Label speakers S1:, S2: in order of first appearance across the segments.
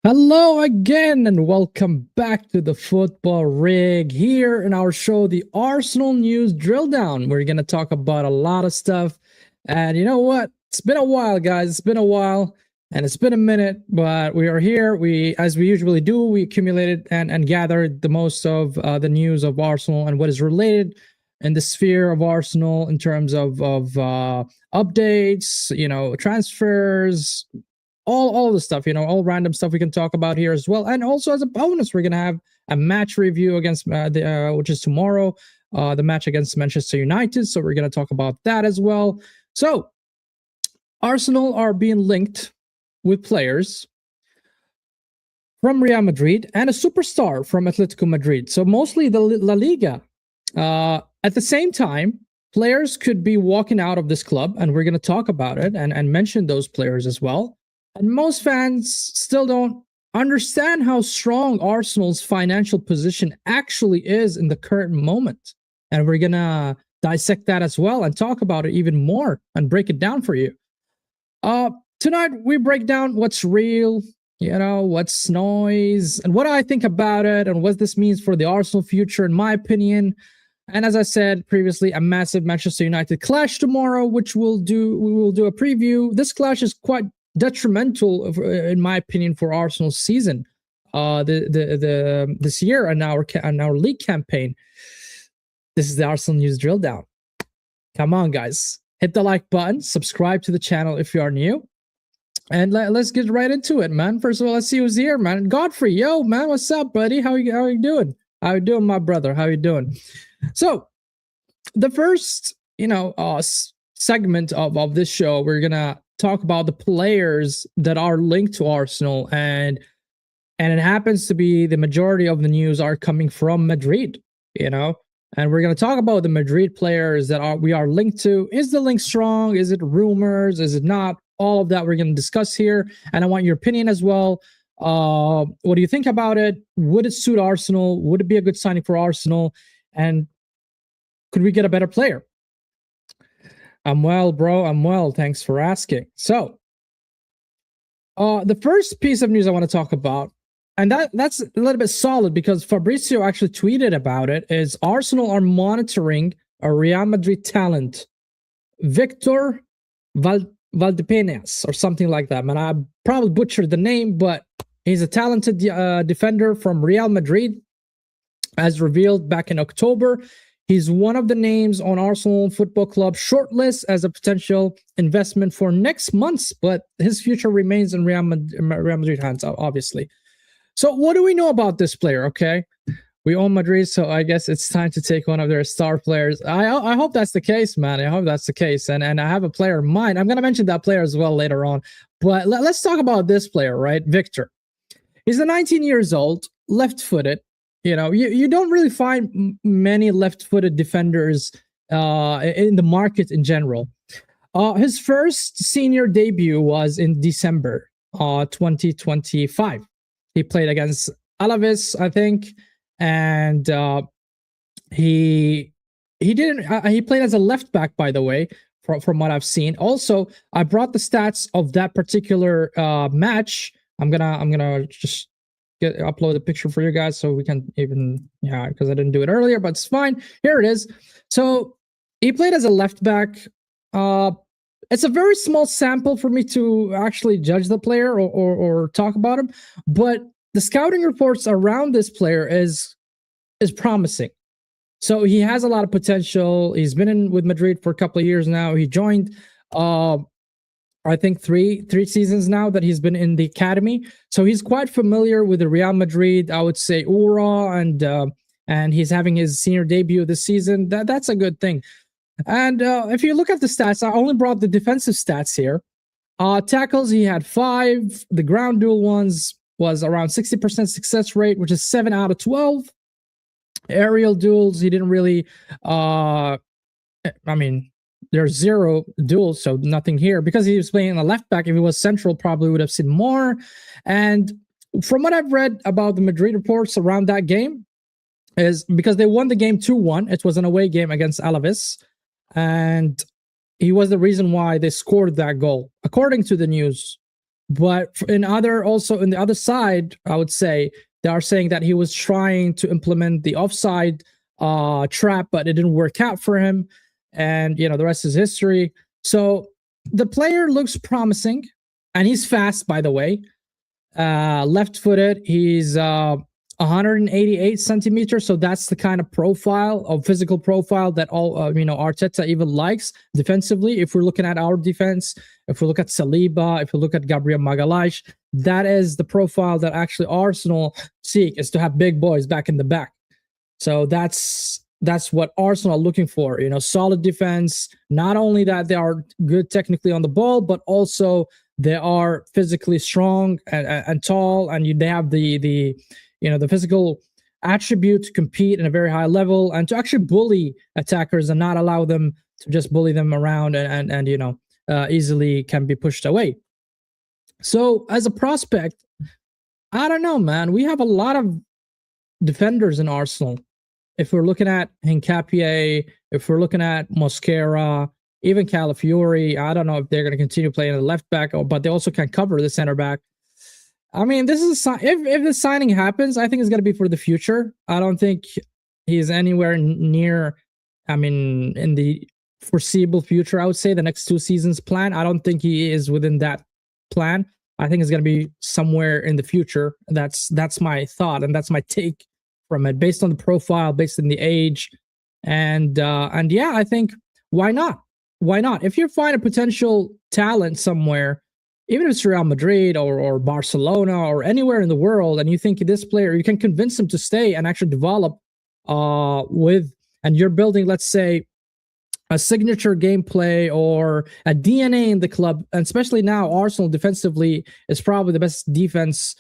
S1: Hello again, and welcome back to the Football Rig. Here in our show, the Arsenal News Drill Down. We're going to talk about a lot of stuff. And you know what? It's been a while, guys. It's been a while, and it's been a minute, but we are here. As we usually do, we accumulated and gathered the most of the news of Arsenal and what is related in the sphere of Arsenal in terms of updates, transfers, all the stuff, all random stuff we can talk about here as well. And also as a bonus, we're gonna have a match review against which is tomorrow, the match against Manchester United. So we're gonna talk about that as well. So Arsenal are being linked with players from Real Madrid and a superstar from Atletico Madrid. So mostly the La Liga. At the same time, players could be walking out of this club, and we're going to talk about it and mention those players as well. And most fans still don't understand how strong Arsenal's financial position actually is in the current moment. And we're going to dissect that as well and talk about it even more and break it down for you. Tonight, we break down what's real, what's noise, and what I think about it and what this means for the Arsenal future, in my opinion. And as I said previously, a massive Manchester United clash tomorrow, which we will do a preview. This clash is quite detrimental, in my opinion, for Arsenal's season, this year and our league campaign. This is the Arsenal News Drill Down. Come on, guys, hit the like button, subscribe to the channel if you are new, and let's get right into it, man. First of all, let's see who's here, man. Godfrey, yo, man, what's up, buddy? How you doing? How you doing, my brother? How you doing? So, the first, segment of this show, we're gonna talk about the players that are linked to Arsenal, and it happens to be the majority of the news are coming from Madrid, and we're going to talk about the Madrid players that we are linked to. Is the link strong? Is it rumors? Is it not? All of that we're going to discuss here, and I want your opinion as well. What do you think about it? Would it suit Arsenal? Would it be a good signing for Arsenal? And could we get a better player? I'm well, bro. I'm well. Thanks for asking. So, the first piece of news I want to talk about, and that's a little bit solid because Fabrizio actually tweeted about it, is Arsenal are monitoring a Real Madrid talent, Victor Valdepenas, or something like that. Man, I probably butchered the name, but he's a talented defender from Real Madrid, as revealed back in October. He's one of the names on Arsenal Football Club shortlist as a potential investment for next month, but his future remains in Real Madrid hands, obviously. So what do we know about this player? Okay, we own Madrid, so I guess it's time to take one of their star players. I hope that's the case, man. I hope that's the case. And I have a player in mind. I'm going to mention that player as well later on. But let's talk about this player, right? Victor. He's a 19 years old, left-footed. You don't really find many left-footed defenders in the market in general. His first senior debut was in December 2025. He played against Alaves, I think, and he played as a left back, by the way, from what I've seen. Also, I brought the stats of that particular match. I'm gonna just upload a picture for you guys so we can even, because I didn't do it earlier, but it's fine. Here it is. So he played as a left back. It's a very small sample for me to actually judge the player or talk about him, but the scouting reports around this player is promising. So he has a lot of potential. He's been with Madrid for a couple of years now. He joined I think three seasons now that he's been in the academy. So he's quite familiar with the Real Madrid, I would say, aura, and he's having his senior debut this season. That's a good thing. And if you look at the stats, I only brought the defensive stats here. Tackles, he had 5. The ground duel ones was around 60% success rate, which is 7 out of 12. Aerial duels, he didn't really, there's 0 duels, so nothing here. Because he was playing a left back, if he was central, probably would have seen more. And from what I've read about the Madrid reports around that game, is because they won the game 2-1. It was an away game against Alaves. And he was the reason why they scored that goal, according to the news. But in the other side, I would say they are saying that he was trying to implement the offside trap, but it didn't work out for him. And the rest is history. So the player looks promising, and he's fast, by the way. Left-footed. He's 188 centimeters, so that's the kind of physical profile that Arteta even likes defensively. If we're looking at our defense, if we look at Saliba, if we look at Gabriel Magalhaes, that is the profile that actually Arsenal seek, is to have big boys back in the back. So that's what Arsenal are looking for. Solid defense. Not only that they are good technically on the ball, but also they are physically strong and tall, and they have the physical attribute to compete at a very high level and to actually bully attackers and not allow them to just bully them around and easily can be pushed away. So as a prospect, I don't know, man. We have a lot of defenders in Arsenal. If we're looking at Hincapié, if we're looking at Mosquera, even Calafiori, I don't know if they're going to continue playing the left back, but they also can cover the center back. I mean, this is if the signing happens, I think it's going to be for the future. I don't think he's anywhere near, in the foreseeable future. I would say the next 2 seasons plan. I don't think he is within that plan. I think it's going to be somewhere in the future. That's my thought, and that's my take from it, based on the profile, based on the age, and yeah, I think why not? Why not? If you find a potential talent somewhere, even if it's Real Madrid or Barcelona or anywhere in the world, and you think this player, you can convince him to stay and actually develop and you're building, let's say, a signature gameplay or a DNA in the club, and especially now, Arsenal defensively is probably the best defense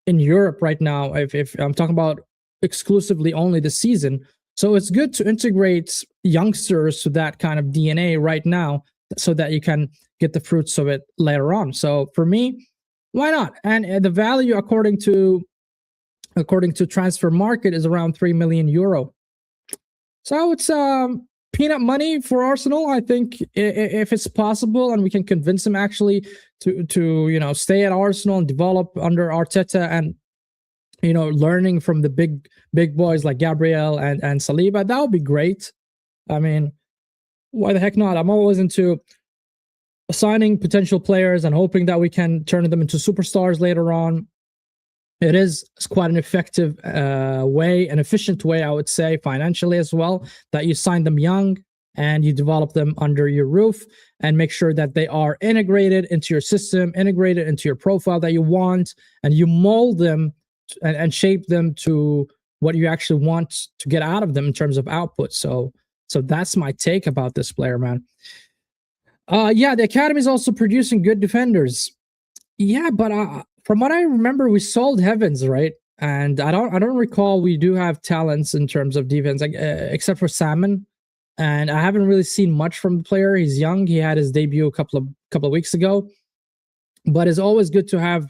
S1: in Europe right now, if I'm talking about exclusively only this season. So it's good to integrate youngsters to that kind of DNA right now, so that you can get the fruits of it later on. So for me, why not? And the value, according to Transfer Market, is around €3 million. So it's peanut money for Arsenal. I think if it's possible, and we can convince him actually to stay at Arsenal and develop under Arteta, and learning from the big boys like Gabriel and Saliba, that would be great. I mean, why the heck not? I'm always into signing potential players and hoping that we can turn them into superstars later on. It is quite an effective way, an efficient way, I would say, financially as well, that you sign them young and you develop them under your roof and make sure that they are integrated into your system, integrated into your profile that you want, and you mold them and shape them to what you actually want to get out of them in terms of output. So that's my take about this player, man. Yeah, the academy is also producing good defenders. Yeah, but from what I remember, we sold Heavens, right? And I don't recall we do have talents in terms of defense, except for Salmon. And I haven't really seen much from the player. He's young. He had his debut a couple of weeks ago. But it's always good to have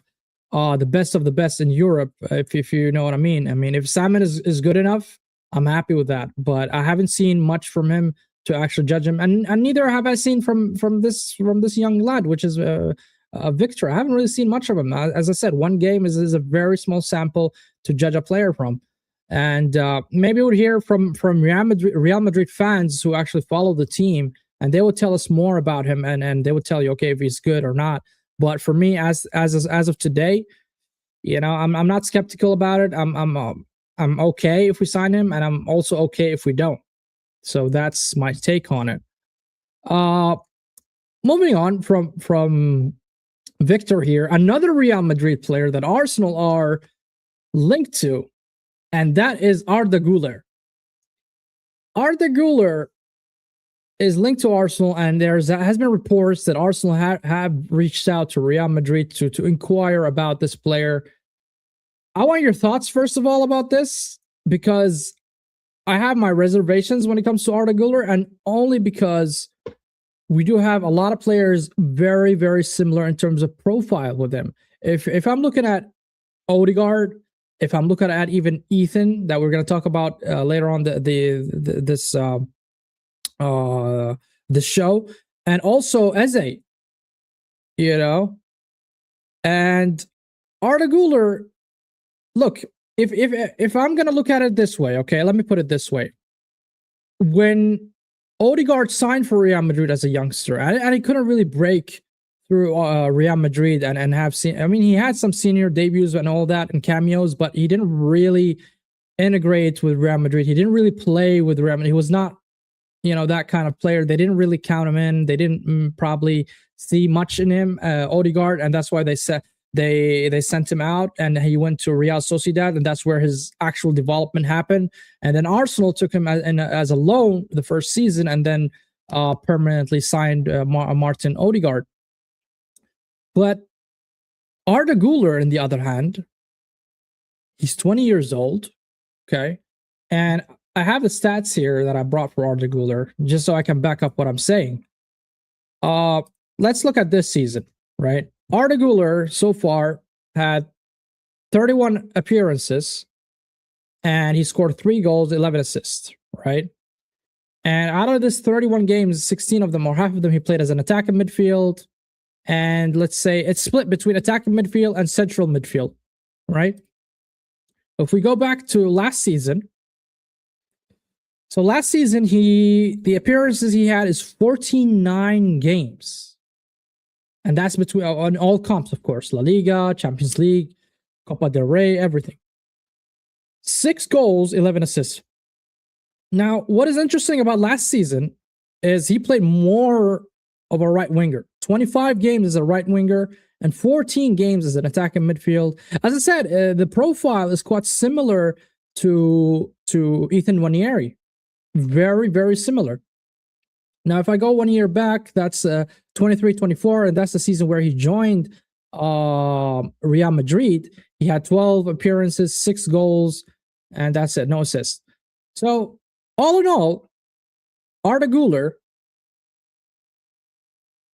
S1: the best of the best in Europe, if you know what I mean. I mean, if Salmon is good enough, I'm happy with that. But I haven't seen much from him to actually judge him, and neither have I seen from this young lad, which is Victor. I haven't really seen much of him. As I said, one game is a very small sample to judge a player from, and maybe we'll hear from Real Madrid fans who actually follow the team, and they will tell us more about him, and they will tell you, okay, if he's good or not. But for me, as of today, I'm not skeptical about it. I'm okay if we sign him, and I'm also okay if we don't. So that's my take on it. Moving on from Victor here, another Real Madrid player that Arsenal are linked to, and that is Arda Güler. Arda Güler is linked to Arsenal, and there has been reports that Arsenal have reached out to Real Madrid to inquire about this player. I want your thoughts, first of all, about this, because I have my reservations when it comes to Arda Güler, and only because we do have a lot of players very, very similar in terms of profile with him. If I'm looking at Odegaard, if I'm looking at even Ethan, that we're going to talk about later on this show, and also Eze, And Arda Güler, look, if I'm gonna look at it this way, okay, let me put it this way. When Odegaard signed for Real Madrid as a youngster, and he couldn't really break through Real Madrid and have seen. I mean, he had some senior debuts and all that and cameos, but he didn't really integrate with Real Madrid. He didn't really play with Real Madrid. He was not, that kind of player. They didn't really count him in. They didn't probably see much in him, Odegaard, and that's why they said they sent him out, and he went to Real Sociedad, and that's where his actual development happened. And then Arsenal took him as a loan the first season, and then permanently signed Martin Odegaard. But Arda Güler, on the other hand, he's 20 years old, okay? And I have the stats here that I brought for Arda Güler, just so I can back up what I'm saying. Let's look at this season, right? Arda Güler so far had 31 appearances, and he scored 3 goals, 11 assists, right? And out of this 31 games, 16 of them, or half of them, he played as an attacking midfield. And let's say it's split between attacking midfield and central midfield, right? If we go back to last season, so last season, the appearances he had is 49 games. And that's between on all comps, of course, La Liga, Champions League, Copa del Rey, everything. 6 goals, 11 assists. Now, what is interesting about last season is he played more of a right winger. 25 games as a right winger and 14 games as an attacking midfield. As I said, the profile is quite similar to Ethan Nwaneri. Very, very similar. Now, if I go 1 year back, that's 23-24, and that's the season where he joined Real Madrid. He had 12 appearances, 6 goals, and that's it, no assists. So, all in all, Arda Güler,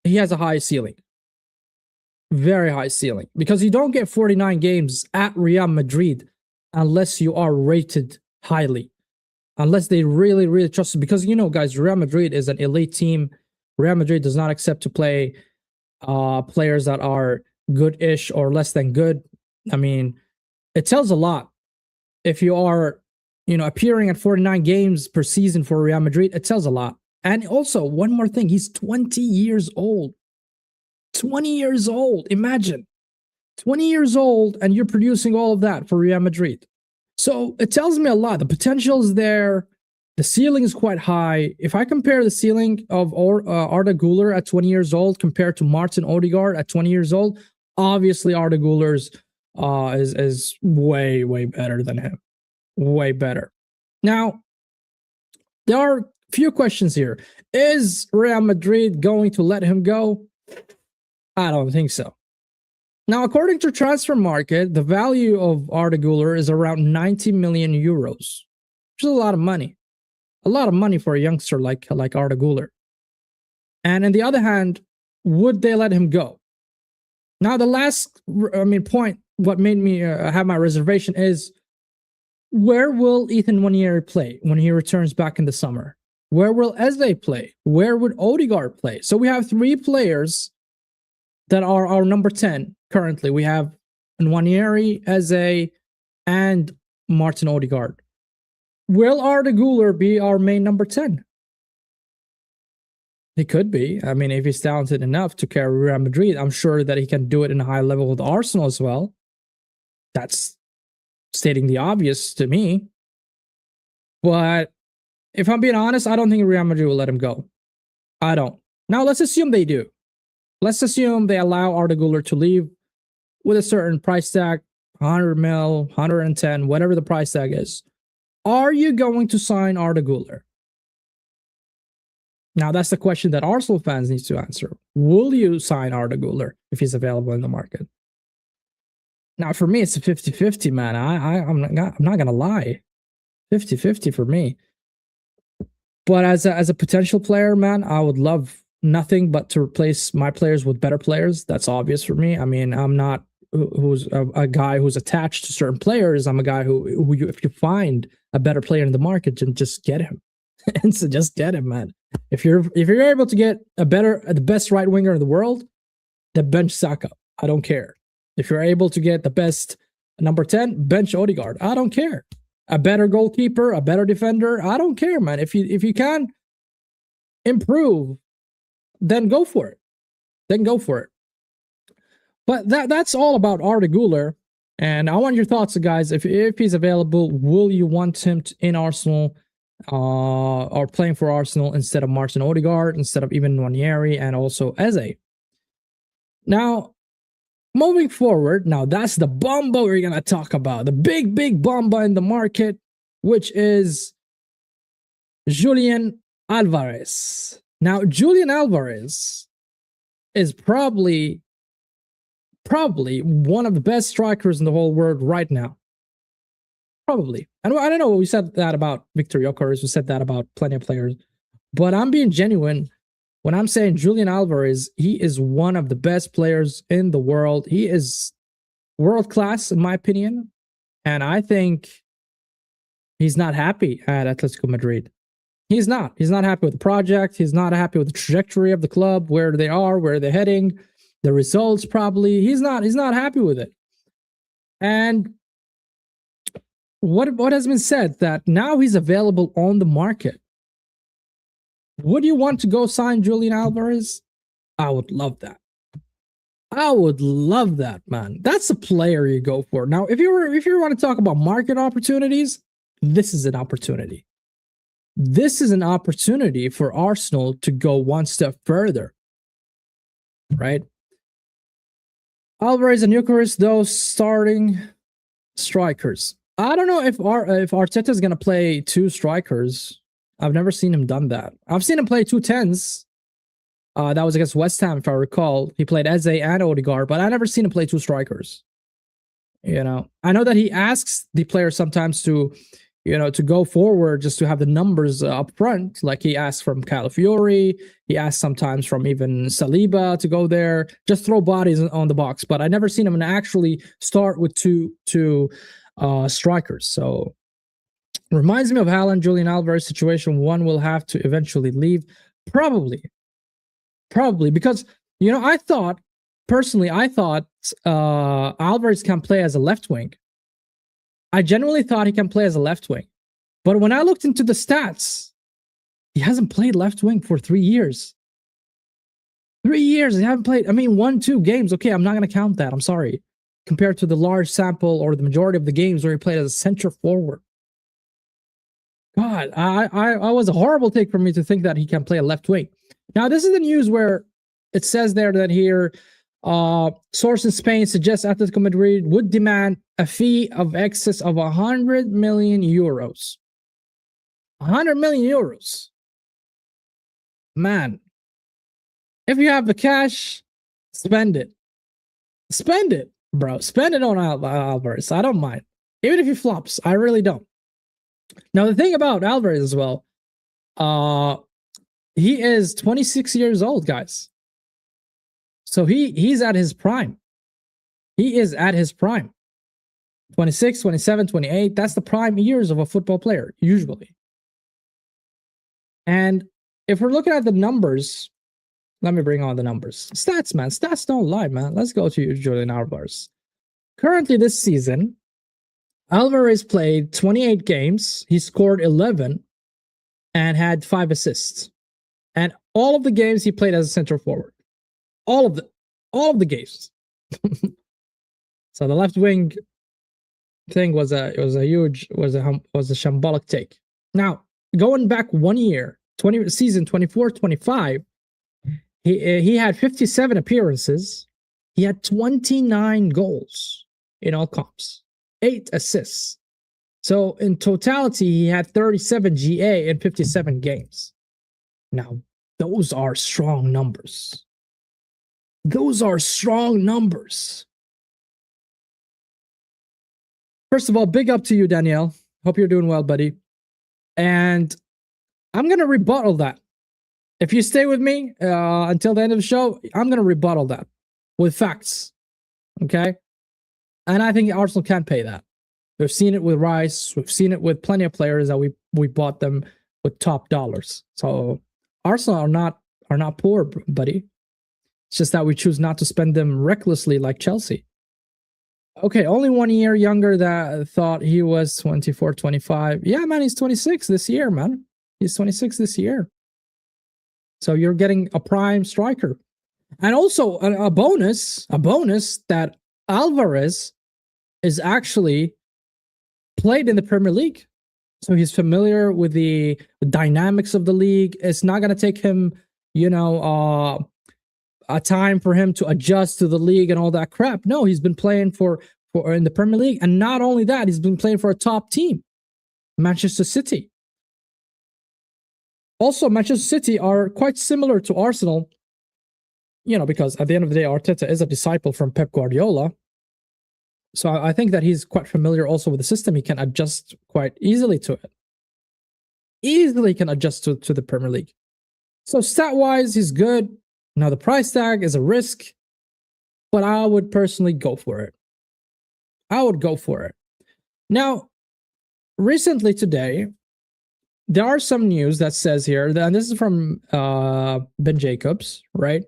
S1: he has a high ceiling. Very high ceiling. Because you don't get 49 games at Real Madrid unless you are rated highly. Unless they really, really trust you. Because, guys, Real Madrid is an elite team. Real Madrid does not accept to play players that are good-ish or less than good. I mean, it tells a lot. If you are, appearing at 49 games per season for Real Madrid, it tells a lot. And also, one more thing, he's 20 years old. 20 years old, imagine. 20 years old, and you're producing all of that for Real Madrid. So it tells me a lot. The potential is there. The ceiling is quite high. If I compare the ceiling of Arda Güler at 20 years old compared to Martin Odegaard at 20 years old, obviously Arda Güler's is way, way better than him. Way better. Now, there are few questions here. Is Real Madrid going to let him go? I don't think so. Now, according to Transfer Market, the value of Arda Güler is around 90 million euros, which is a lot of money. A lot of money for a youngster like Arda Güler. And on the other hand, would they let him go? Now, the last point, what made me have my reservation is, where will Ethan Nwaneri play when he returns back in the summer? Where will Eze play? Where would Odegaard play? So we have 3 players that are our number 10 currently. We have Nwaneri, Eze, and Martin Odegaard. Will Arda Güler be our main number 10? He could be. I mean, if he's talented enough to carry Real Madrid, I'm sure that he can do it in a high level with Arsenal as well. That's stating the obvious to me. But if I'm being honest, I don't think Real Madrid will let him go. I don't. Now, let's assume they do. Let's assume they allow Arda Güler to leave with a certain price tag, 100 mil, 110, whatever the price tag is. Are you going to sign Arda Güler? Now, that's the question that Arsenal fans need to answer. Will you sign Arda Güler if he's available in the market? Now, for me, it's a 50-50, man. I'm not going to lie. 50-50 for me. But as a potential player, man, I would love nothing but to replace my players with better players. That's obvious for me. I mean, I'm not who's a guy who's attached to certain players. I'm a guy who if you find a better player in the market, just get him. And so just get him, man. If you're able to get the best right winger in the world, then bench Saka. I don't care. If you're able to get the best number 10, bench Odegaard. I don't care. A better goalkeeper, a better defender. I don't care, man. If you can improve, then go for it. But that's all about Arda Güler. And I want your thoughts, guys. If he's available, will you want him in Arsenal or playing for Arsenal instead of Martin Odegaard, instead of even Nwaneri and also Eze? Now, moving forward, now that's the bomba we're going to talk about. The big bomba in the market, which is Julian Alvarez. Now, Julian Alvarez is probably one of the best strikers in the whole world right now. Probably. I don't know. We said that about Victor Gyökeres. We said that about plenty of players. But I'm being genuine when I'm saying Julian Alvarez, he is one of the best players in the world. He is world class, in my opinion. And I think he's not happy at Atletico Madrid. He's not. He's not happy with the project. He's not happy with the trajectory of the club, where they are, where they're heading, the results probably. He's not happy with it. And what has been said that now he's available on the market. Would you want to go sign Julian Alvarez? I would love that. I would love that, man. That's a player you go for. Now, if you want to talk about market opportunities, this is an opportunity. This is an opportunity for Arsenal to go one step further, right? Alvarez and Gyökeres, those starting strikers. I don't know if Arteta is going to play two strikers. I've never seen him done that. I've seen him play 2 10s. That was against West Ham, if I recall. He played Eze and Odegaard, but I never seen him play 2 strikers. You know, I know that he asks the players sometimes to, to go forward just to have the numbers up front. Like he asks from Calafiori. He asks sometimes from even Saliba to go there, just throw bodies on the box. But I never seen him actually start with two strikers. So reminds me of Haaland, Julian Alvarez situation. One will have to eventually leave. Probably because, I thought Alvarez can play as a left wing. I genuinely thought he can play as a left wing. But when I looked into the stats, he hasn't played left wing for 3 years. 3 years, he haven't played. 1-2 games. Okay, I'm not going to count that. I'm sorry. Compared to the large sample or the majority of the games where he played as a center forward. God, I was a horrible take for me to think that he can play a left wing. Now, this is the news where it says there that here, source in Spain suggests Atletico Madrid would demand a fee of excess of 100 million euros. 100 million euros. Man, if you have the cash, spend it. Spend it, bro. Spend it on Alvarez. I don't mind. Even if he flops, I really don't. Now, the thing about Alvarez as well, he is 26 years old, guys. So he's at his prime. He is at his prime. 26, 27, 28. That's the prime years of a football player, usually. And if we're looking at the numbers, let me bring on the numbers. Stats, man. Stats don't lie, man. Let's go to Julian Alvarez. Currently this season, Alvarez played 28 games. He scored 11 and had 5 assists. And all of the games he played as a center forward. All of the games. So the left wing thing was a shambolic take. Now, going back 1 year, season 24-25, he had 57 appearances. He had 29 goals in all comps, 8 assists. So in totality, he had 37 GA in 57 games. Now, those are strong numbers. Those are strong numbers. First of all, big up to you, Danielle. Hope you're doing well, buddy. And I'm going to rebuttal that. If you stay with me until the end of the show, I'm going to rebuttal that with facts. Okay? And I think Arsenal can't pay that. We've seen it with Rice. We've seen it with plenty of players that we bought them with top dollars. So Arsenal are not poor, buddy. It's just that we choose not to spend them recklessly like Chelsea. Okay, only 1 year younger that thought he was 24, 25. Yeah, man, he's 26 this year, man. He's 26 this year. So you're getting a prime striker. And also a bonus that Alvarez is actually played in the Premier League. So he's familiar with the dynamics of the league. It's not going to take him, a time for him to adjust to the league and all that crap. No, he's been playing for in the Premier League. And not only that, he's been playing for a top team, Manchester City. Also, Manchester City are quite similar to Arsenal, because at the end of the day, Arteta is a disciple from Pep Guardiola. So I think that he's quite familiar also with the system. He can adjust quite easily to it. Easily can adjust to the Premier League. So stat-wise, he's good. Now, the price tag is a risk, but I would personally go for it. I would go for it. Now, recently today, there are some news that says here, and this is from Ben Jacobs, right?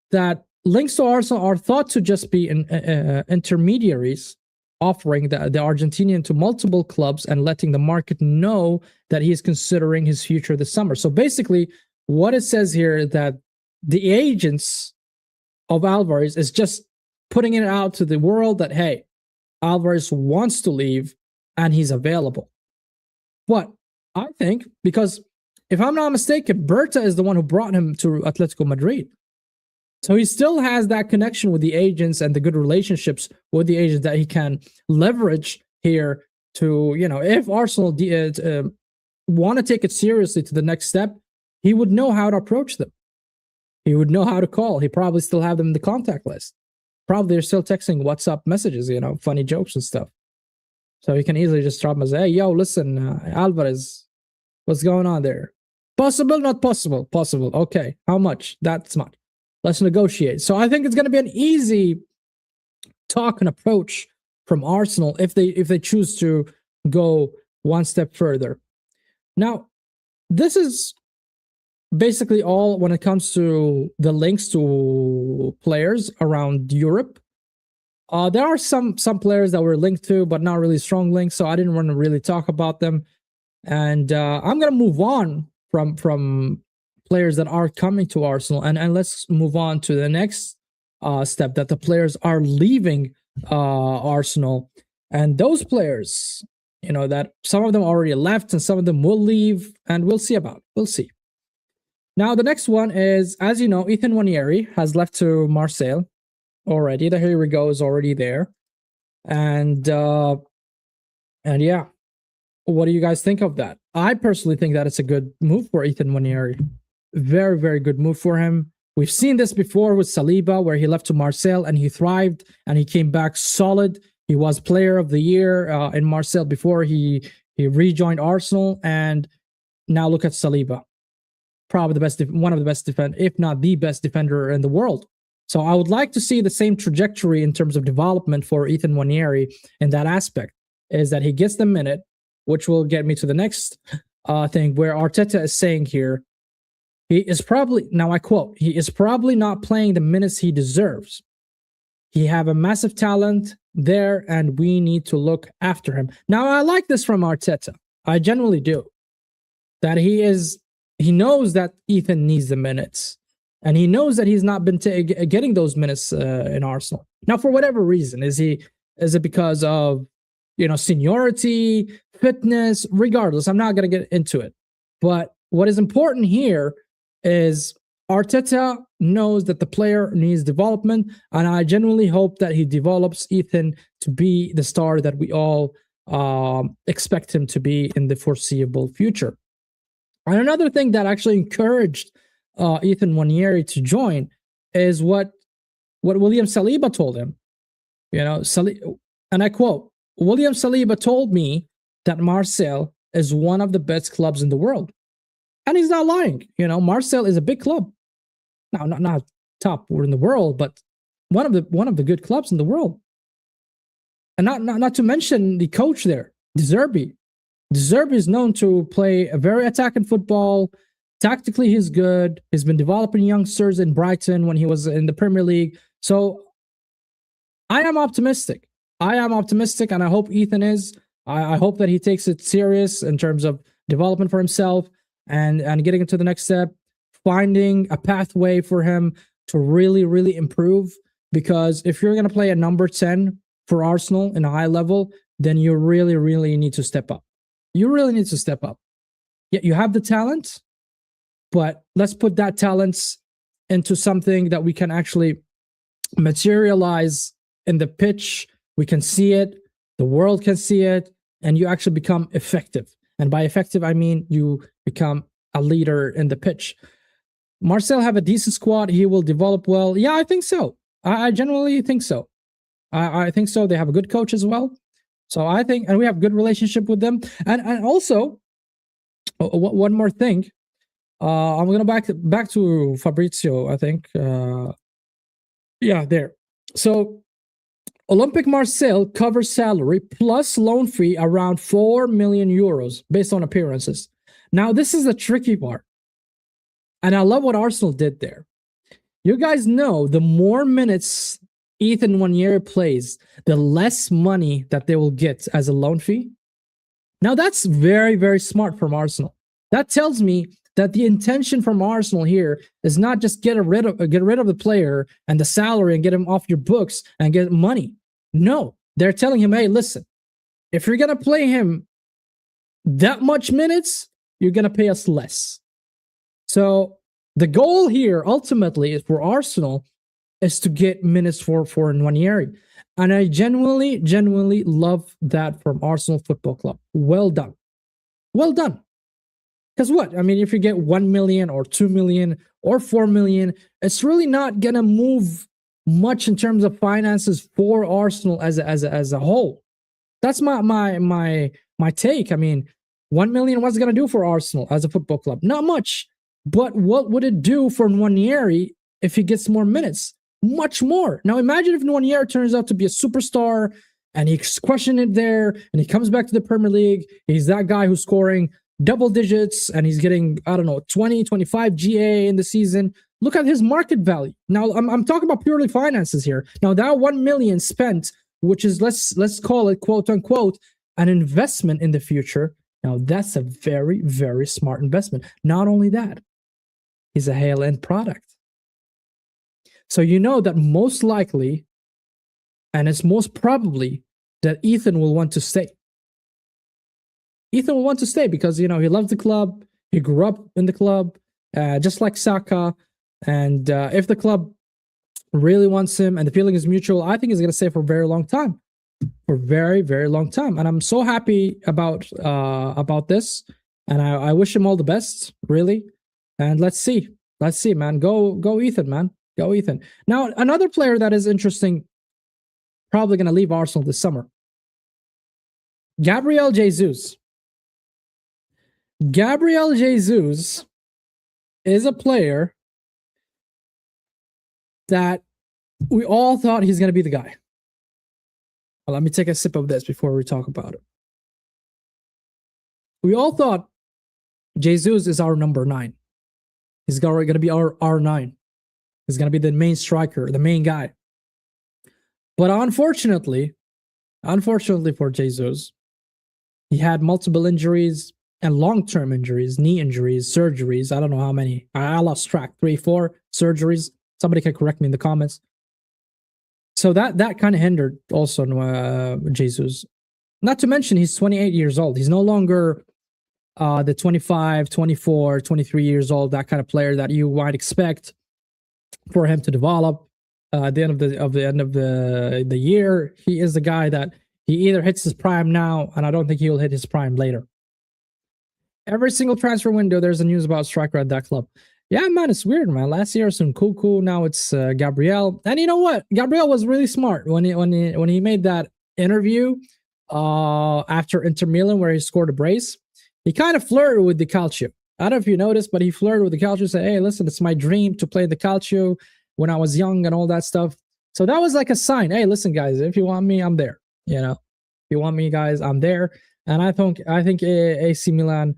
S1: That links to Arsenal are thought to just be intermediaries offering the Argentinian to multiple clubs and letting the market know that he is considering his future this summer. So basically, what it says here is that the agents of Alvarez is just putting it out to the world that, hey, Alvarez wants to leave and he's available. But I think, because if I'm not mistaken, Berta is the one who brought him to Atletico Madrid. So he still has that connection with the agents and the good relationships with the agents that he can leverage here to, if Arsenal want to take it seriously to the next step, he would know how to approach them. He would know how to call. He probably still have them in the contact list. Probably they're still texting WhatsApp messages, funny jokes and stuff. So he can easily just drop them and say, hey, yo, listen, Alvarez, what's going on there? Possible, not possible? Possible. Okay. How much? That's much. Let's negotiate. So I think it's going to be an easy talk and approach from Arsenal if they choose to go one step further. Now, this is basically all when it comes to the links to players around Europe. There are some players that were linked to, but not really strong links, so I didn't want to really talk about them. And I'm going to move on from players that are coming to Arsenal, and let's move on to the next step, that the players are leaving Arsenal. And those players, that some of them already left and some of them will leave, and we'll see about it. We'll see. Now, the next one is, as you know, Ethan Nwaneri has left to Marseille already. The Here We Go is already there. And yeah, what do you guys think of that? I personally think that it's a good move for Ethan Nwaneri. Very, very good move for him. We've seen this before with Saliba, where he left to Marseille and he thrived and he came back solid. He was player of the year in Marseille before he rejoined Arsenal. And now look at Saliba. Probably one of the best defender, if not the best defender in the world. So I would like to see the same trajectory in terms of development for Ethan Nwaneri in that aspect, is that he gets the minute, which will get me to the next thing, where Arteta is saying here, he is probably, now I quote, he is probably not playing the minutes he deserves. He have a massive talent there and we need to look after him. Now, I like this from Arteta. I genuinely do. That he knows that Ethan needs the minutes, and he knows that he's not been getting those minutes in Arsenal. Now, for whatever reason, is it because of seniority, fitness? Regardless, I'm not going to get into it. But what is important here is Arteta knows that the player needs development, and I genuinely hope that he develops Ethan to be the star that we all expect him to be in the foreseeable future. And another thing that actually encouraged Ethan Nwaneri to join is what William Saliba told him. And I quote, William Saliba told me that Marseille is one of the best clubs in the world. And he's not lying. Marseille is a big club. Now, not top in the world, but one of the good clubs in the world. And not to mention the coach there, De Zerbi. De Zerbi is known to play a very attacking football. Tactically, he's good. He's been developing youngsters in Brighton when he was in the Premier League. So I am optimistic. I am optimistic, and I hope Ethan is. I hope that he takes it serious in terms of development for himself and getting into the next step, finding a pathway for him to really, really improve. Because if you're going to play a number 10 for Arsenal in a high level, then you really, really need to step up. You really need to step up. Yeah, you have the talent, but let's put that talent into something that we can actually materialize in the pitch. We can see it, the world can see it, and you actually become effective. And by effective, I mean you become a leader in the pitch. Marcel have a decent squad. He will develop well. Yeah, I think so. I genuinely think so. I think so. They have a good coach as well. So I think, and we have good relationship with them. And also, one more thing. I'm gonna back to Fabrizio. I think. Yeah, there. So Olympic Marseille covers salary plus loan fee around 4 million euros based on appearances. Now, this is the tricky part. And I love what Arsenal did there. You guys know the more minutes Ethan Nwaneri plays, the less money that they will get as a loan fee. Now, that's very, very smart from Arsenal. That tells me that the intention from Arsenal here is not just get rid of the player and the salary and get him off your books and get money. No, they're telling him, hey, listen, if you're going to play him that much minutes, you're going to pay us less. So the goal here ultimately is for Arsenal is to get minutes for Nwaneri. And I genuinely love that from Arsenal Football Club. Well done. Well done. Because what? I mean, if you get 1 million or 2 million or 4 million, it's really not going to move much in terms of finances for Arsenal as a whole. That's my take. I mean, 1 million, what's it going to do for Arsenal as a football club? Not much. But what would it do for Nwaneri if he gets more minutes? Much more. Now imagine if Nwaneri turns out to be a superstar and he's crushing it there and he comes back to the Premier League. He's that guy who's scoring double digits and he's getting, I don't know, 20, 25 GA in the season. Look at his market value. Now I'm talking about purely finances here. Now that 1 million spent, which is let's call it quote unquote an investment in the future. Now that's a very, very smart investment. Not only that, he's a high-end product. So you know that most likely, and it's most probably, that Ethan will want to stay. Ethan will want to stay because, you know, he loves the club. He grew up in the club, just like Saka. And if the club really wants him and the feeling is mutual, I think he's going to stay for a very long time. For a very, very long time. And I'm so happy about this. And I wish him all the best, really. And let's see. Let's see, man. Go Ethan, man. Go Ethan. Now, another player that is interesting, probably going to leave Arsenal this summer. Gabriel Jesus. Gabriel Jesus is a player that we all thought he's going to be the guy. Well, let me take a sip of this before we talk about it. We all thought Jesus is our number 9. He's going to be our R9. He's going to be the main striker, the main guy. But unfortunately for Jesus, he had multiple injuries and long-term injuries, knee injuries, surgeries. I don't know how many. I lost track. 3, 4 surgeries. Somebody can correct me in the comments. So that kind of hindered also Jesus. Not to mention he's 28 years old. He's no longer the 25, 24, 23 years old, that kind of player that you might expect for him to develop at the end of the year. He is the guy that he either hits his prime now, and I don't think he will hit his prime later. Every single transfer window, there's a news about striker at that club. Yeah, man, it's weird, man. Last year, some Kuku. Now it's Gabriel. And you know what? Gabriel was really smart when he made that interview after Inter Milan where he scored a brace. He kind of flirted with the Calcio. I don't know if you noticed, but he flirted with the Calcio. Said, "Hey, listen, it's my dream to play the Calcio when I was young and all that stuff." So that was like a sign. Hey, listen, guys, if you want me, I'm there. You know, if you want me, guys, I'm there. And I think AC Milan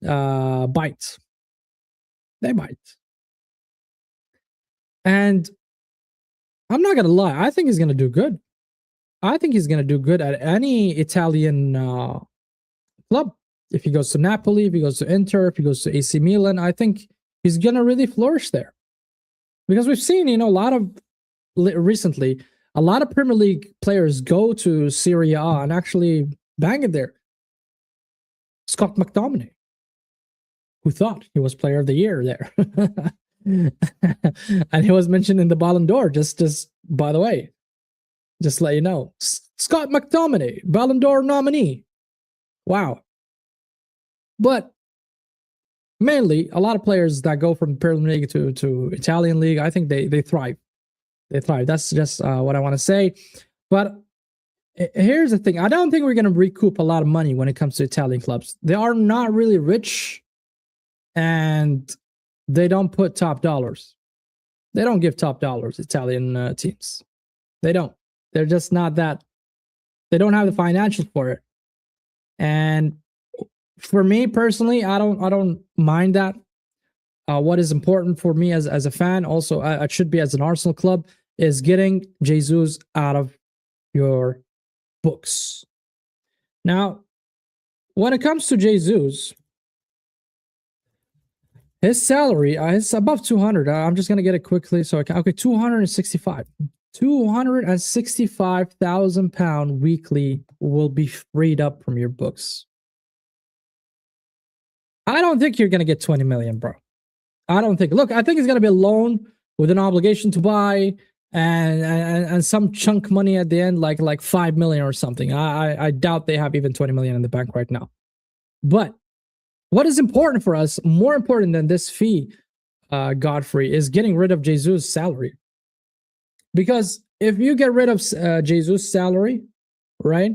S1: bite. They bite. And I'm not gonna lie, I think he's gonna do good. I think he's going to do good at any Italian club. If he goes to Napoli, if he goes to Inter, if he goes to AC Milan, I think he's going to really flourish there. Because we've seen, a lot of recently, a lot of Premier League players go to Serie A and actually bang it there. Scott McTominay, who thought he was Player of the Year there, and he was mentioned in the Ballon d'Or. Just by the way, just let you know, Scott McTominay, Ballon d'Or nominee. Wow. But mainly, a lot of players that go from Premier League to Italian League, I think they thrive. They thrive. That's just what I want to say. But here's the thing. I don't think we're going to recoup a lot of money when it comes to Italian clubs. They are not really rich, and they don't put top dollars. They don't give top dollars, Italian teams. They don't. They're just not that. They don't have the financials for it. And for me personally, I don't mind that. What is important for me as a fan, also it should be as an Arsenal club, is getting Jesus out of your books. Now, when it comes to Jesus, his salary is above 200. I'm just gonna get it quickly so I can. Okay, 265,000 pound weekly will be freed up from your books. I don't think you're gonna get 20 million, bro. I don't think. Look, I think it's gonna be a loan with an obligation to buy and some chunk money at the end, like 5 million or something. I doubt they have even 20 million in the bank right now. But what is important for us, more important than this fee, Godfrey, is getting rid of Jesus' salary. Because if you get rid of Jesus' salary, right,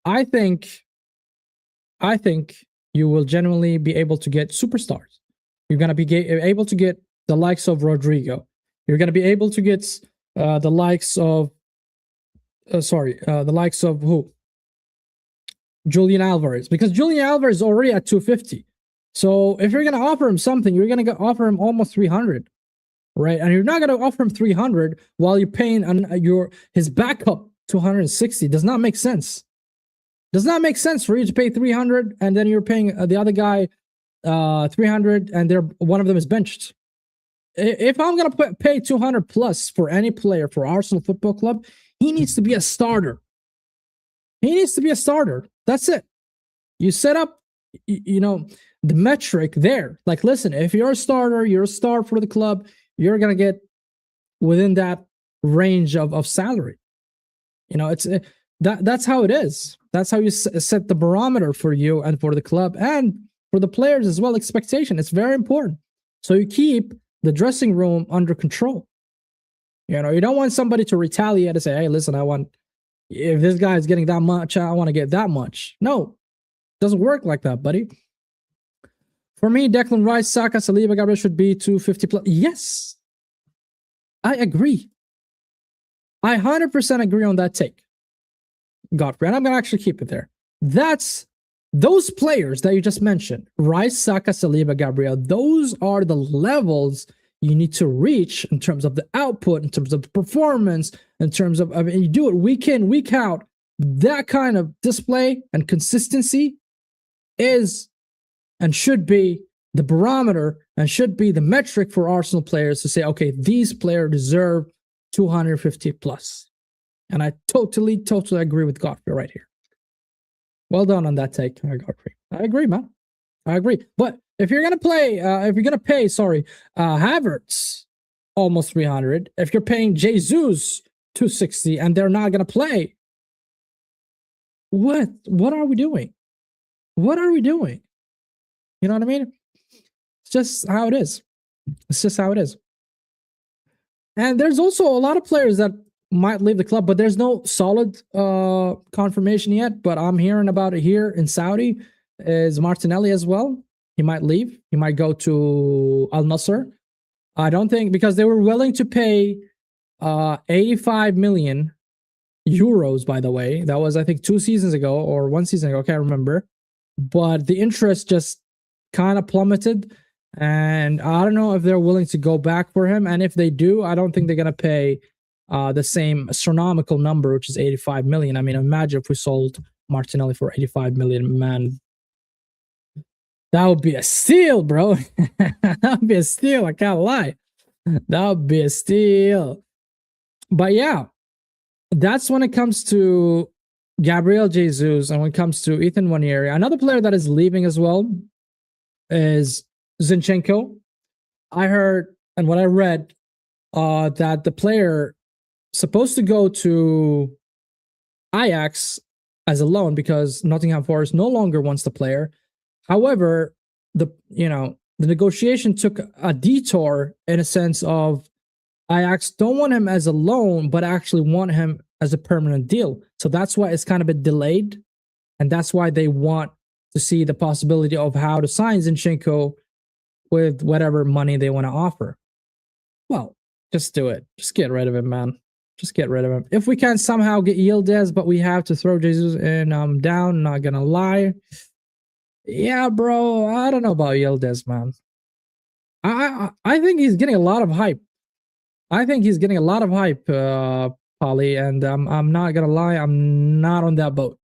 S1: I think you will genuinely be able to get superstars. You're going to be able to get the likes of Rodrigo. You're going to be able to get the likes of, the likes of who? Julian Alvarez. Because Julian Alvarez is already at 250. So if you're going to offer him something, you're going to offer him almost 300. Right? And you're not going to offer him 300 while you're paying his backup 260. Does not make sense. Does not make sense for you to pay 300 and then you're paying the other guy 300 and one of them is benched. If I'm going to pay 200 plus for any player for Arsenal Football Club, he needs to be a starter. He needs to be a starter. That's it. You set up, the metric there. Like, listen, if you're a starter, you're a star for the club, you're going to get within that range of salary. That's how it is. That's how you set the barometer for you and for the club and for the players as well. Expectation. It's very important. So you keep the dressing room under control. You don't want somebody to retaliate and say, hey, listen, if this guy is getting that much, I want to get that much. No, it doesn't work like that, buddy. For me, Declan Rice, Saka, Saliba, Gabriel should be 250 plus. Yes, I agree. I 100% agree on that take, Godfrey, and I'm going to actually keep it there. That's those players that you just mentioned, Rice, Saka, Saliba, Gabriel, those are the levels you need to reach in terms of the output, in terms of the performance, in terms of, you do it week in, week out. That kind of display and consistency is and should be the barometer and should be the metric for Arsenal players to say, okay, these players deserve 250 plus. And I totally agree with Godfrey right here. Well done on that take, Godfrey. I agree, man. I agree. But if you're gonna pay, Havertz almost 300, if you're paying Jesus 260 and they're not gonna play, what are we doing? What are we doing? You know what I mean? It's just how it is. It's just how it is. And there's also a lot of players that might leave the club, but there's no solid confirmation yet. But I'm hearing about it here in Saudi. Is Martinelli as well? He might leave. He might go to Al Nassr. I don't think, because they were willing to pay 85 million euros, by the way. That was, I think, 2 seasons ago or 1 season ago. I can't remember. But the interest just kind of plummeted. And I don't know if they're willing to go back for him. And if they do, I don't think they're going to pay the same astronomical number, which is 85 million. I mean, imagine if we sold Martinelli for 85 million, man. That would be a steal, bro. That would be a steal. I can't lie. That would be a steal. But yeah, that's when it comes to Gabriel Jesus, and when it comes to Ethan Nwaneri. Another player that is leaving as well is Zinchenko. I heard, and what I read, that the player supposed to go to Ajax as a loan because Nottingham Forest no longer wants the player. However, the negotiation took a detour in a sense of Ajax don't want him as a loan, but actually want him as a permanent deal. So that's why it's kind of been delayed, and that's why they want to see the possibility of how to sign Zinchenko with whatever money they want to offer. Well, just do it. Just get rid of him, man. Just get rid of him. If we can somehow get Yildiz, but we have to throw Jesus in, I'm down, not gonna lie. Yeah, bro, I don't know about Yildiz, man. I think he's getting a lot of hype. Polly, and I'm not gonna lie, I'm not on that boat.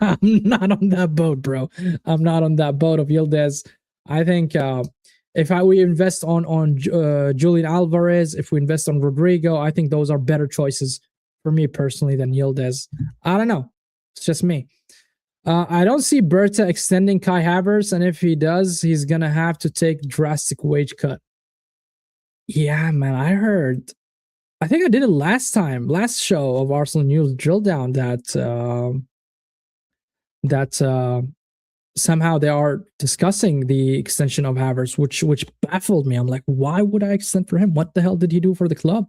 S1: I'm not on that boat, bro. I'm not on that boat of Yildiz. I think if we invest on Julian Alvarez, if we invest on Rodrigo, I think those are better choices for me personally than Yildiz. I don't know. It's just me. I don't see Berta extending Kai Havertz, and if he does, he's gonna have to take drastic wage cut. Yeah, man, I heard. I think I did it last show of Arsenal News Drill Down that somehow they are discussing the extension of Havertz, which baffled me. I'm like, why would I extend for him? What the hell did he do for the club?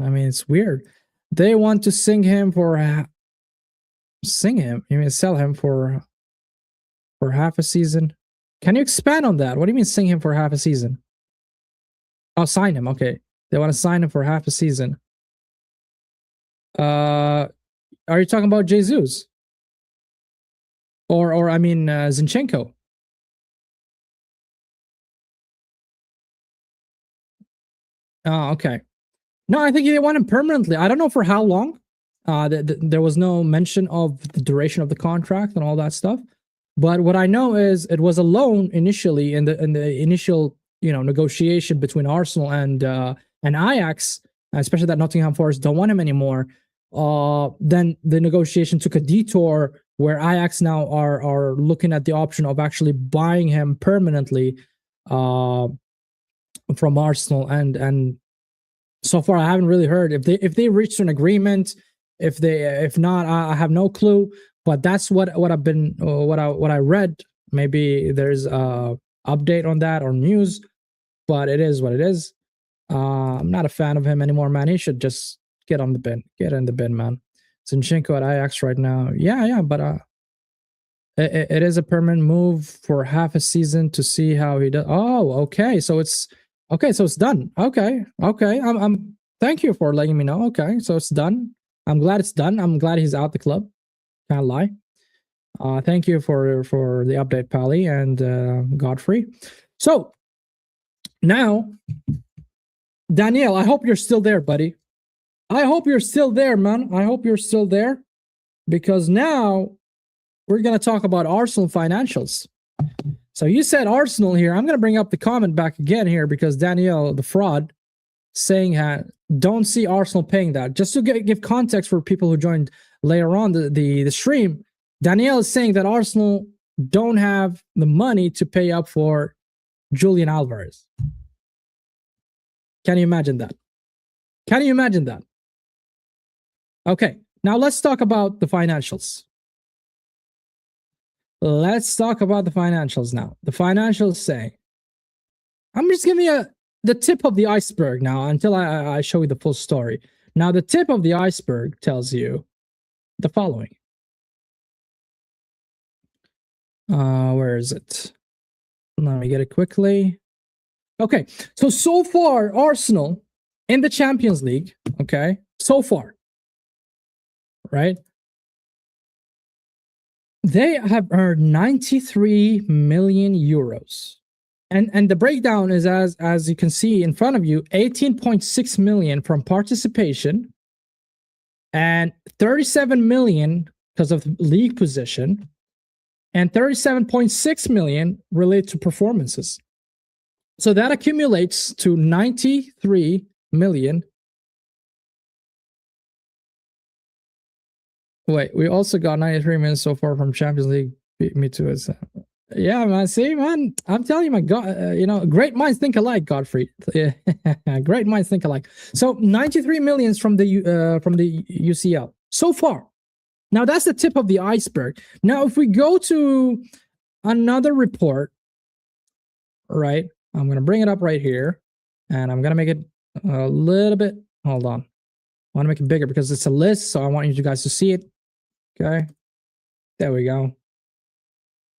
S1: I mean, it's weird. They want to sell him for half a season. Can you expand on that? What do you mean sing him for half a season? Oh, sign him. Okay. They want to sign him for half a season. Are you talking about Jesus? Or I mean Zinchenko? Oh, okay. No, I think they want him permanently. I don't know for how long. There was no mention of the duration of the contract and all that stuff. But what I know is it was a loan initially in the initial negotiation between Arsenal and Ajax, especially that Nottingham Forest don't want him anymore. Then the negotiation took a detour where Ajax now are looking at the option of actually buying him permanently from Arsenal, and so far I haven't really heard if they reached an agreement. If not, I have no clue. But that's what I read. Maybe there's a update on that or news, but it is what it is. I'm not a fan of him anymore, man. He should just get on the bin. Get in the bin, man. Zinchenko at Ajax right now. Yeah, but it is a permanent move for half a season to see how he does. Oh, okay. So it's done. Okay. I'm thank you for letting me know. Okay, so it's done. I'm glad it's done. I'm glad he's out the club. Can't lie. Thank you for the update, Pally and Godfrey. So now, Danielle, I hope you're still there, buddy. I hope you're still there, man. I hope you're still there, because now we're going to talk about Arsenal financials. So you said Arsenal here. I'm going to bring up the comment back again here because Danielle, the fraud, saying don't see Arsenal paying that. Just to give context for people who joined later on the stream, Danielle is saying that Arsenal don't have the money to pay up for Julian Alvarez. Can you imagine that? Can you imagine that? Okay, now let's talk about the financials. Let's talk about the financials now. The financials say, I'm just giving you the tip of the iceberg now until I show you the full story. Now, the tip of the iceberg tells you the following. Where is it? Let me get it quickly. Okay, so far, Arsenal in the Champions League, okay, so far, right? They have earned 93 million euros. And the breakdown is as you can see in front of you, 18.6 million from participation and 37 million because of league position and 37.6 million related to performances. So that accumulates to 93 million. Wait, we also got 93 million so far from Champions League. Beat me to it. Yeah, man. See, man, I'm telling you, my God, great minds think alike, Godfrey. Yeah, great minds think alike. So 93 millions from the UCL so far. Now that's the tip of the iceberg. Now, if we go to another report, right? I'm gonna bring it up right here, and I'm gonna make it a little bit. Hold on, I want to make it bigger because it's a list, so I want you guys to see it. Okay, there we go.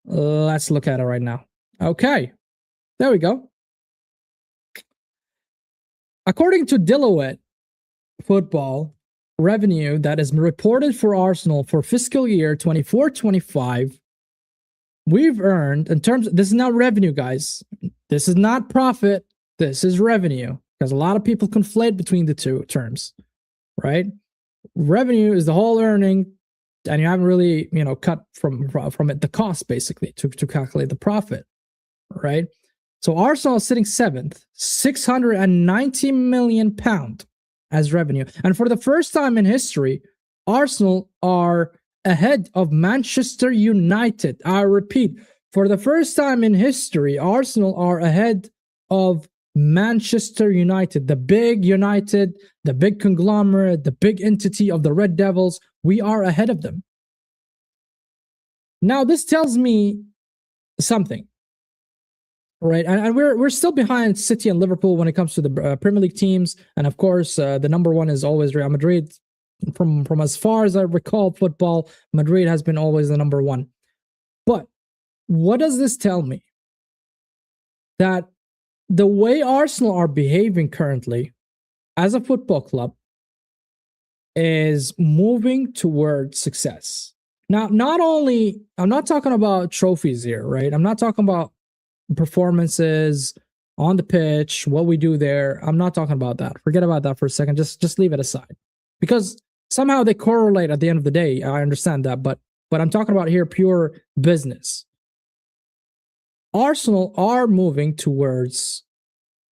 S1: Let's look at it right now. Okay, there we go. According to Deloitte Football, revenue that is reported for Arsenal for fiscal year 24-25, we've earned, in terms, this is not revenue, guys. This is not profit. This is revenue, because a lot of people conflate between the two terms, right? Revenue is the whole earning, and you haven't really, cut from it the cost, basically, to calculate the profit, right? So Arsenal is sitting 7th, 690 million pound as revenue. And for the first time in history, Arsenal are ahead of Manchester United. I repeat, for the first time in history, Arsenal are ahead of Manchester United, the big United, the big conglomerate, the big entity of the Red Devils. We are ahead of them. Now, this tells me something, right? And we're still behind City and Liverpool when it comes to the Premier League teams. And of course, the number one is always Real Madrid. From as far as I recall football, Madrid has been always the number one. But what does this tell me? That the way Arsenal are behaving currently as a football club is moving towards success. Now, not only, I'm not talking about trophies here, right? I'm not talking about performances on the pitch, what we do there. I'm not talking about that. Forget about that for a second. Just leave it aside. Because somehow they correlate at the end of the day. I understand that, but I'm talking about here pure business. Arsenal are moving towards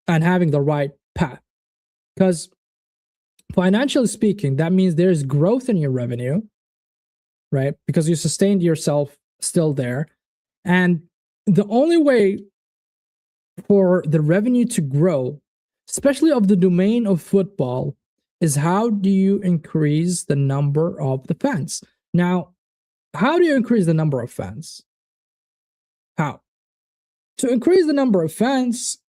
S1: and having the right path. Because financially speaking, that means there's growth in your revenue, right? Because you sustained yourself still there. And the only way for the revenue to grow, especially of the domain of football, is how do you increase the number of the fans? Now, how do you increase the number of fans? How? To increase the number of fans,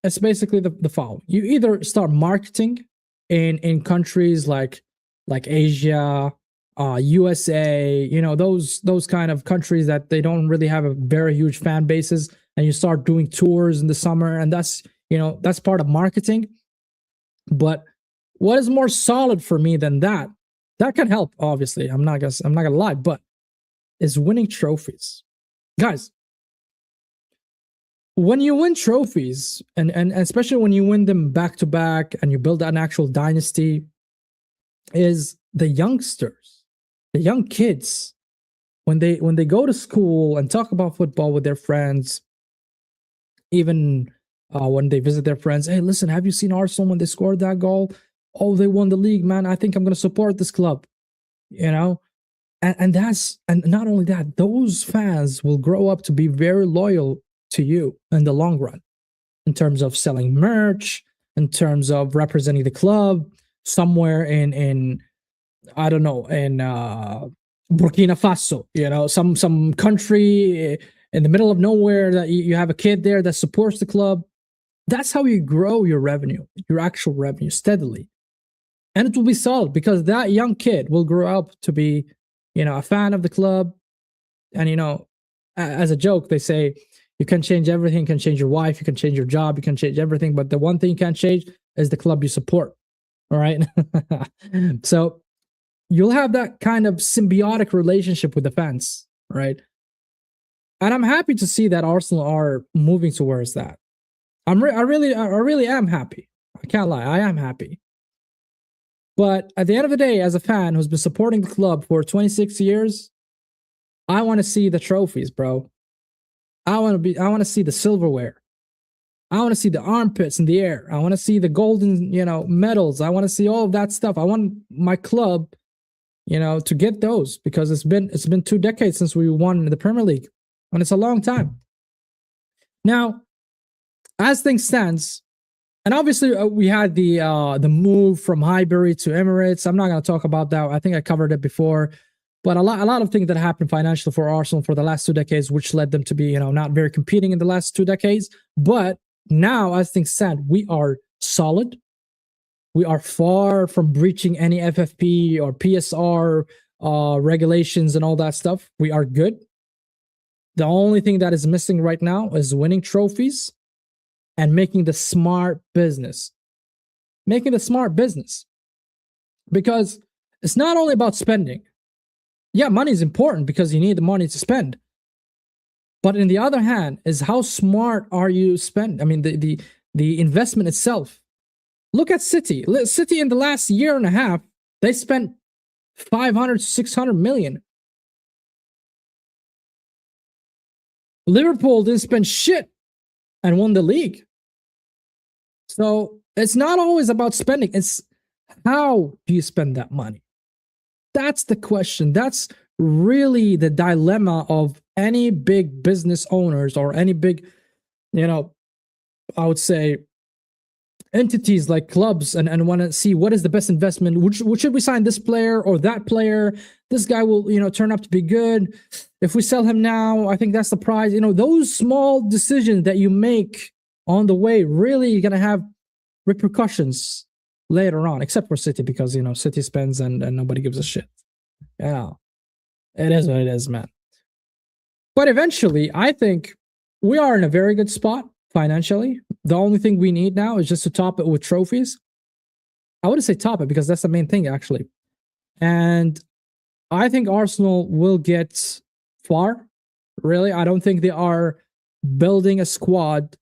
S1: it's basically the following. You either start marketing in countries like Asia, USA, those kind of countries that they don't really have a very huge fan bases, and you start doing tours in the summer, and that's part of marketing. But what is more solid for me than that? That can help, obviously. I'm not gonna lie, but is winning trophies, guys. When you win trophies, and especially when you win them back to back, and you build an actual dynasty, is the youngsters, the young kids, when they go to school and talk about football with their friends, even when they visit their friends, hey, listen, have you seen Arsenal when they scored that goal? Oh, they won the league, man. I think I'm going to support this club, and not only that, those fans will grow up to be very loyal to you in the long run, in terms of selling merch, in terms of representing the club somewhere in I don't know, in Burkina Faso, some country in the middle of nowhere, that you have a kid there that supports the club. That's how you grow your revenue, your actual revenue, steadily. And it will be solid, because that young kid will grow up to be, a fan of the club. And, as a joke, they say, you can change everything. You can change your wife. You can change your job. You can change everything. But the one thing you can't change is the club you support. All right. So you'll have that kind of symbiotic relationship with the fans, right? And I'm happy to see that Arsenal are moving towards that. I really am happy. I can't lie. I am happy. But at the end of the day, as a fan who's been supporting the club for 26 years, I want to see the trophies, bro. I want to see the silverware. I want to see the armpits in the air. I want to see the golden, medals. I want to see all of that stuff. I want my club, to get those, because it's been 2 decades since we won the Premier League, and it's a long time. Now, as things stands, and obviously we had the move from Highbury to Emirates. I'm not going to talk about that. I think I covered it before. But a lot of things that happened financially for Arsenal for the last 2 decades, which led them to be, not very competing in the last 2 decades. But now, as things stand, we are solid. We are far from breaching any FFP or PSR regulations and all that stuff. We are good. The only thing that is missing right now is winning trophies and making the smart business. Making the smart business. Because it's not only about spending. Yeah, money is important because you need the money to spend. But on the other hand, is how smart are you spending? I mean, the investment itself. Look at City. City in the last year and a half, they spent 500, 600 million. Liverpool didn't spend shit and won the league. So it's not always about spending. It's how do you spend that money? That's the question. That's really the dilemma of any big business owners or any big, I would say, entities like clubs, and want to see what is the best investment. Which should we sign this player or that player? This guy will, turn up to be good. If we sell him now, I think that's the prize. Those small decisions that you make on the way really going to have repercussions later on, except for City, because, City spends and nobody gives a shit. Yeah, it is what it is, man. But eventually, I think we are in a very good spot financially. The only thing we need now is just to top it with trophies. I wouldn't say top it because that's the main thing, actually. And I think Arsenal will get far. Really, I don't think they are building a squad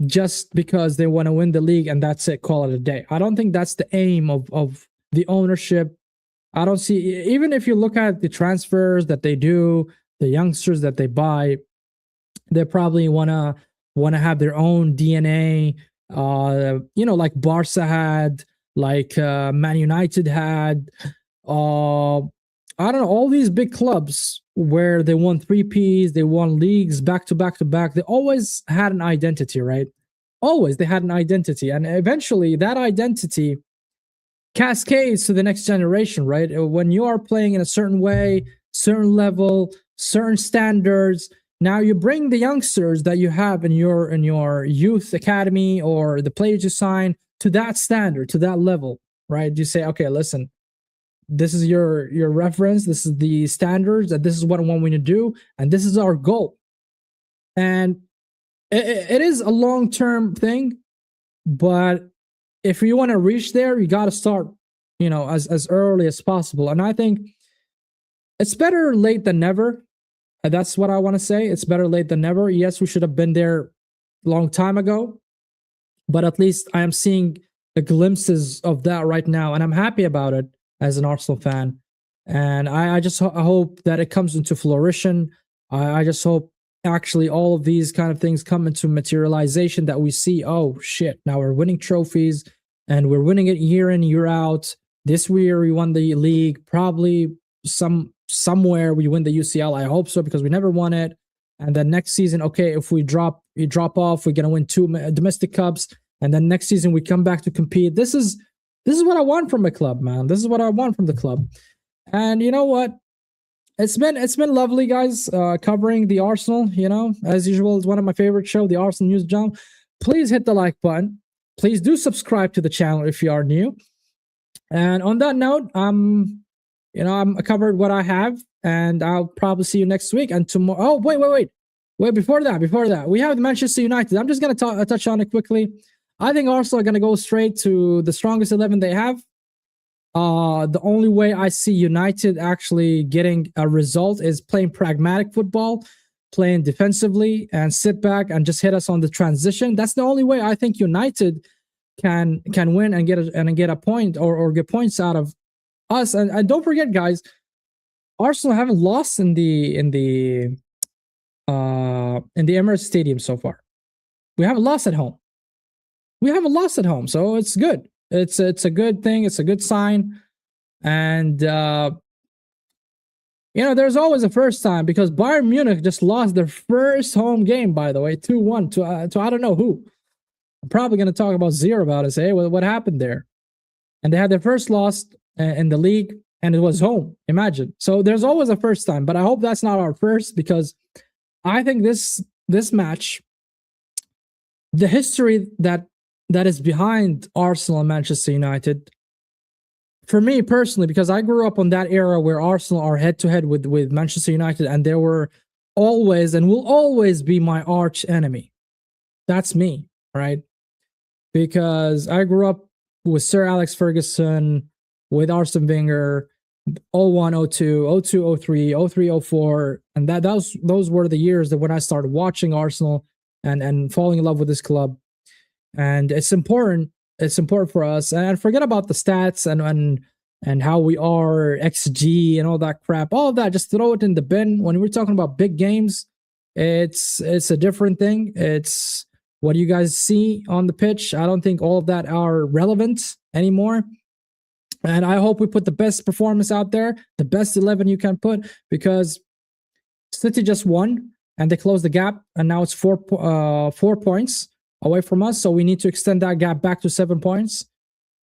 S1: just because they want to win the league and that's it, call it a day. I don't think that's the aim of the ownership. I don't see, even if you look at the transfers that they do, the youngsters that they buy, they probably want to have their own DNA, like Barca had, like Man United had, I don't know, all these big clubs where they won 3 Ps, they won leagues back to back to back. They always had an identity, right? Always they had an identity. And eventually that identity cascades to the next generation, right? When you are playing in a certain way, certain level, certain standards, now you bring the youngsters that you have in your youth academy or the players you sign to that standard, to that level, right? You say, okay, listen, this is your reference, this is the standards, and this is what I want we to do, and this is our goal. And it is a long-term thing, but if you want to reach there, you got to start, as early as possible. And I think it's better late than never. And that's what I want to say. It's better late than never. Yes, we should have been there a long time ago, but at least I am seeing the glimpses of that right now, and I'm happy about it as an Arsenal fan. And I just hope that it comes into flourishing. I just hope actually all of these kind of things come into materialization, that we see, oh shit, now we're winning trophies and we're winning it year in, year out. This year we won the league, probably somewhere we win the UCL. I hope so, because we never won it. And then next season, okay, if we drop off, we're gonna win 2 domestic cups, and then next season we come back to compete. This is what I want from a club, man. This is what I want from the club. And you know what? It's been lovely, guys, covering the Arsenal. As usual, it's one of my favorite shows, the Arsenal News Jump. Please hit the like button. Please do subscribe to the channel if you are new. And on that note, I'm covered what I have, and I'll probably see you next week. And tomorrow, oh wait, before that, we have Manchester United. I'm just gonna touch on it quickly. I think Arsenal are gonna go straight to the strongest 11 they have. The only way I see United actually getting a result is playing pragmatic football. playing defensively and sit back and just hit us on the transition. That's the only way I think United can win and get a point or get points out of us. And don't forget, guys, Arsenal haven't lost in the Emirates Stadium so far. We haven't lost at home. So it's good. It's a good thing. It's a good sign. And there's always a first time, because Bayern Munich just lost their first home game, by the way, 2-1 to I don't know who. I'm probably going to talk about Zero about it. Say, what happened there? And they had their first loss in the league, and it was home. Imagine. So there's always a first time, but I hope that's not our first, because I think this match, the history that is behind Arsenal and Manchester United, for me personally, because I grew up on that era where Arsenal are head-to-head with Manchester United, and they were always and will always be my arch enemy. That's me, right? Because I grew up with Sir Alex Ferguson, with Arsene Wenger, 01, 02, 02, 03, 03, 04, and those were the years that when I started watching Arsenal and falling in love with this club. And it's important for us, and forget about the stats and how we are XG and all that crap. All of that, just throw it in the bin. When we're talking about big games, it's a different thing. It's what you guys see on the pitch. I don't think all of that are relevant anymore. And I hope we put the best performance out there, the best 11 you can put, because City just won and they closed the gap, and now it's 4 points away from us. So we need to extend that gap back to 7 points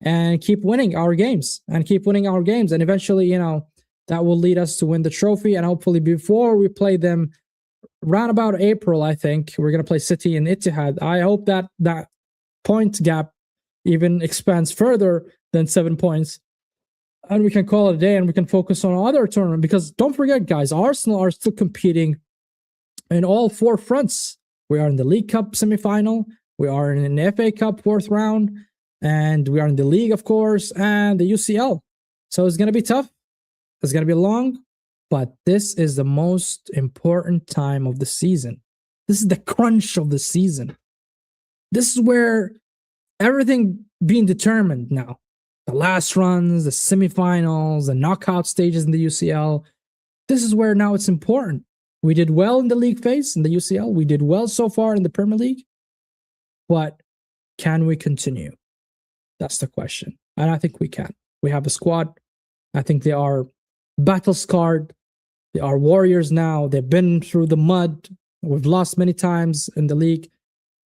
S1: and keep winning our games. And eventually, that will lead us to win the trophy. And hopefully before we play them around about April, I think we're going to play City in Etihad. I hope that point gap even expands further than 7 points. And we can call it a day and we can focus on other tournament, because don't forget, guys, Arsenal are still competing in all 4 fronts. We are in the League Cup semifinal. We are in the FA Cup 4th round. And we are in the league, of course, and the UCL. So it's going to be tough. It's going to be long. But this is the most important time of the season. This is the crunch of the season. This is where everything being determined now. The last runs, the semifinals, the knockout stages in the UCL. This is where now it's important. We did well in the league phase, in the UCL. We did well so far in the Premier League. But can we continue? That's the question. And I think we can. We have a squad. I think they are battle-scarred. They are warriors now. They've been through the mud. We've lost many times in the league.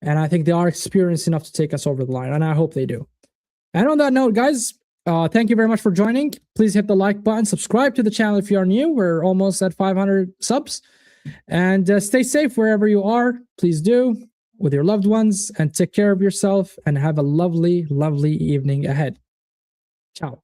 S1: And I think they are experienced enough to take us over the line. And I hope they do. And on that note, guys, thank you very much for joining. Please hit the like button. Subscribe to the channel if you are new. We're almost at 500 subs. And stay safe wherever you are. Please do, with your loved ones. And take care of yourself. And have a lovely, lovely evening ahead. Ciao.